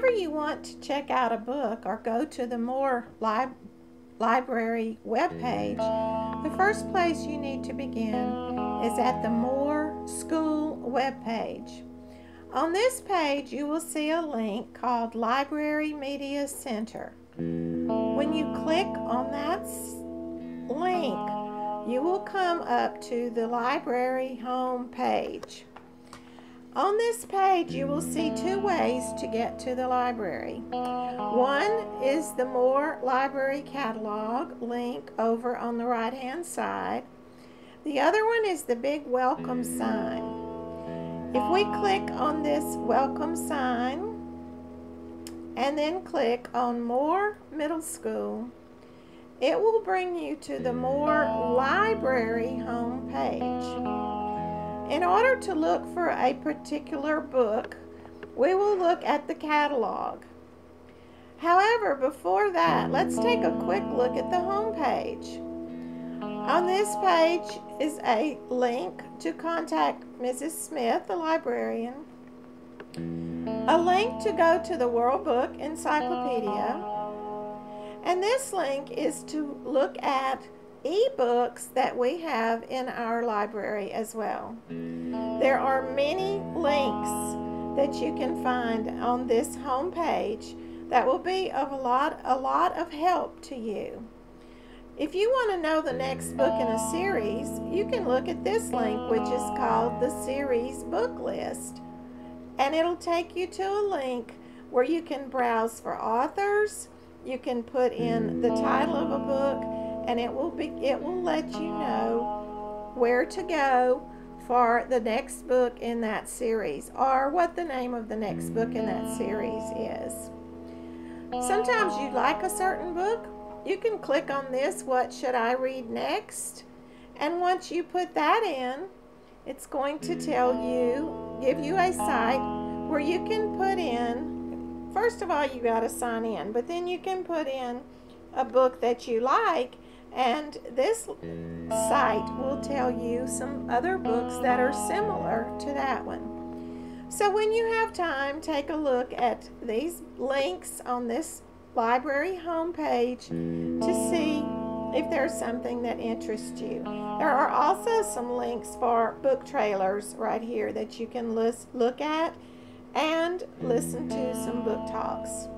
Whenever you want to check out a book or go to the More Library webpage, the first place you need to begin is at the More School webpage. On this page, you will see a link called Library Media Center. When you click on that link, you will come up to the library home page. On this page, you will see two ways to get to the library. One is the More Library Catalog link over on the right-hand side. The other one is the big welcome sign. If we click on this welcome sign and then click on More Middle School, it will bring you to the More Library home page. In order to look for a particular book, we will look at the catalog. However, before that, let's take a quick look at the home page. On this page is a link to contact Mrs. Smith, the librarian, a link to go to the World Book Encyclopedia, and this link is to look at e-books that we have in our library as well. There are many links that you can find on this home page that will be of a lot of help to you. If you want to know the next book in a series, you can look at this link, which is called the series book list, and it'll take you to a link where you can browse for authors. You can put in the title of a book, and it will let you know where to go for the next book in that series, or what the name of the next book in that series is. Sometimes you like a certain book, you can click on this, what should I read next? And once you put that in, it's going to give you a site where you can put in, first of all, you got to sign in, but then you can put in a book that you like, and this site will tell you some other books that are similar to that one. So when you have time, take a look at these links on this library homepage to see if there's something that interests you. There are also some links for book trailers right here that you can look at and listen to some book talks.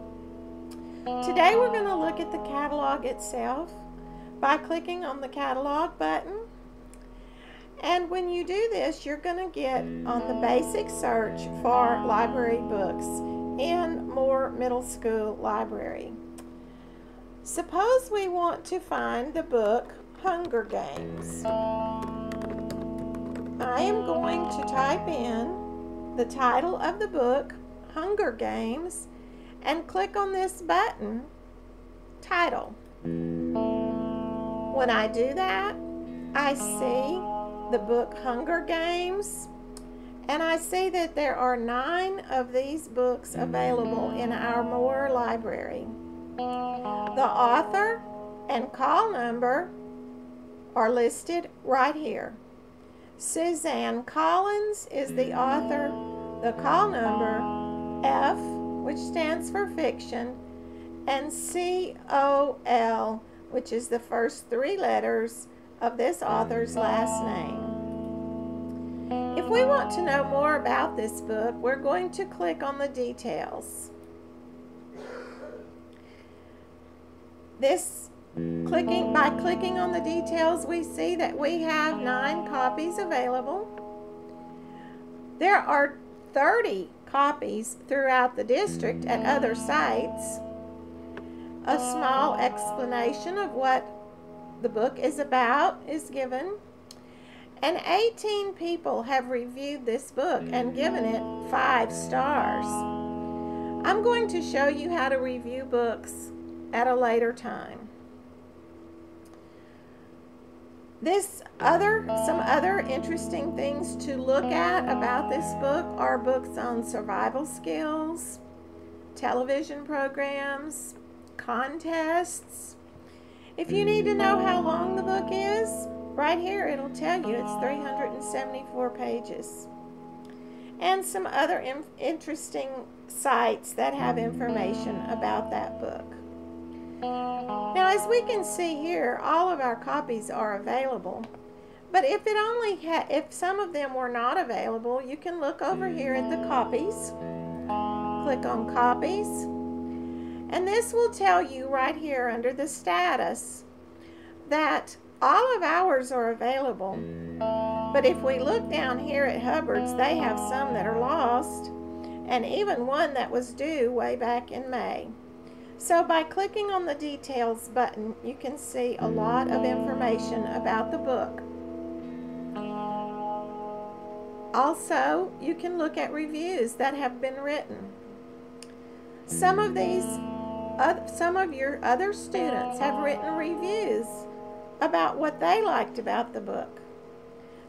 Today we're going to look at the catalog itself by clicking on the catalog button. And when you do this, you're going to get on the basic search for library books in More Middle School Library. Suppose we want to find the book Hunger Games. I am going to type in the title of the book, Hunger Games, and click on this button, Title. When I do that, I see the book Hunger Games, and I see that there are 9 of these books available in our More library. The author and call number are listed right here. Suzanne Collins is the author. The call number, F, which stands for fiction, and COL, which is the first 3 letters of this author's last name. If we want to know more about this book, we're going to click on the details. By clicking on the details, we see that we have 9 copies available. There are 30 copies throughout the district at other sites. A small explanation of what the book is about is given. And 18 people have reviewed this book and given it 5 stars. I'm going to show you how to review books at a later time. Some other interesting things to look at about this book are books on survival skills, television programs, contests. If you need to know how long the book is, right here it'll tell you it's 374 pages. and some other interesting sites that have information about that book. Now, as we can see here, all of our copies are available. But if if some of them were not available, you can look over here at the copies. Click on copies. And this will tell you right here under the status that all of ours are available. But if we look down here at Hubbard's, they have some that are lost, and even one that was due way back in May. So by clicking on the details button, you can see a lot of information about the book. Also, you can look at reviews that have been written. Some of your other students have written reviews about what they liked about the book.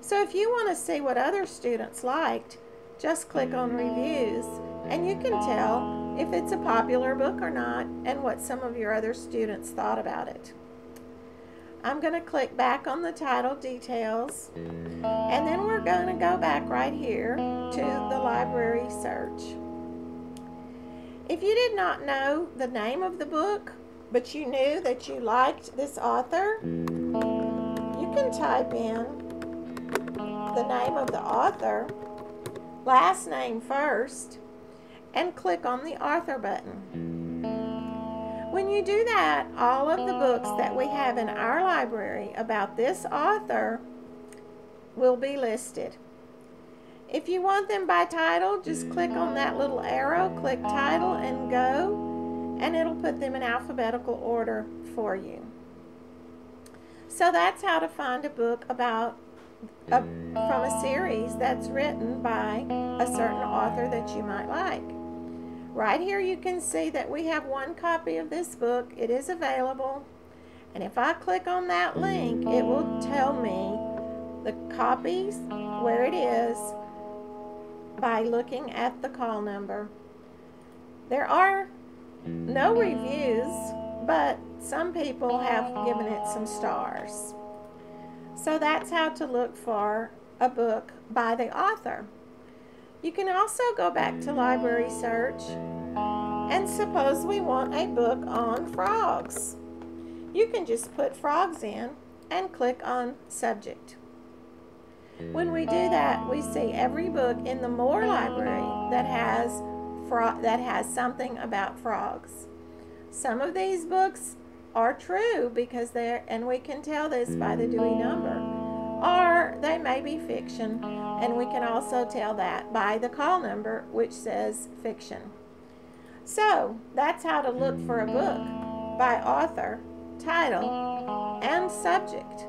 So if you want to see what other students liked, just click on reviews and you can tell if it's a popular book or not and what some of your other students thought about it. I'm going to click back on the title details, and then we're going to go back right here to the library search. If you did not know the name of the book, but you knew that you liked this author, you can type in the name of the author, last name first, and click on the author button. When you do that, all of the books that we have in our library about this author will be listed. If you want them by title, just click on that little arrow, click title and go, and it'll put them in alphabetical order for you. So that's how to find a book about from a series that's written by a certain author that you might like. Right here you can see that we have one copy of this book. It is available, and if I click on that link, it will tell me the copies, where it is, by looking at the call number. There are no reviews, but some people have given it some stars. So that's how to look for a book by the author. You can also go back to library search, and suppose we want a book on frogs. You can just put frogs in and click on subject. When we do that, we see every book in the Moore library that has something about frogs. Some of these books are true because and we can tell this by the Dewey number, or they may be fiction, and we can also tell that by the call number, which says fiction. So that's how to look for a book by author, title, and subject.